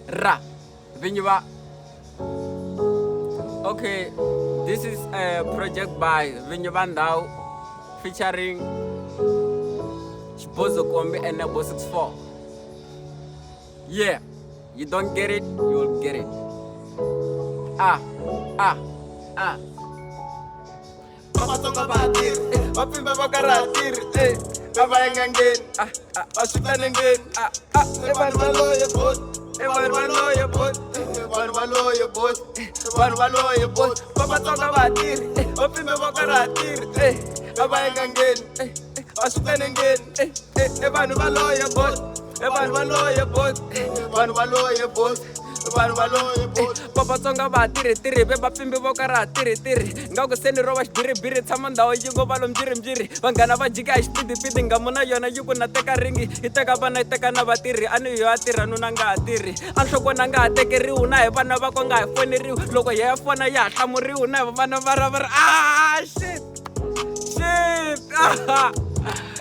Ra. Vanhu Va. Okay, this is a project by Vanhu Va featuring Shibozo, Kombi and Nebo 64. Yeah, you don't get it, you'll get it. Vatsonga va tirhi vapfimba va karhatiri va yanga ngeni va swita nengeni vanhu va loye boss vanhu va loye boss vanhu va loye boss vanhu va loye boss Vatsonga va tirhi vapfimba va karhatiri va yanga ngeni va swita nengeni vanhu va loye boss vanhu va loye boss vanhu va loye boss vanhu va loye boss Vatsonga va tirhi ve vapfimbi vo karha tirhi nga ku seni ro va xibiribiri tshama ndhawu yi ngo va lo mbirhi vanghana va jika hi xipidipidi ngamu na yona yi ku na teka ringi yi teka vana yi teka na vatirhi a ni yo ya tirha nuna nga ha tirhi a nhlokweni a nga ha tekeriwi na hi vana va ko nga ha foneriwi loko hi ya fona ya ha hlamuriwi na hi vana va ra shit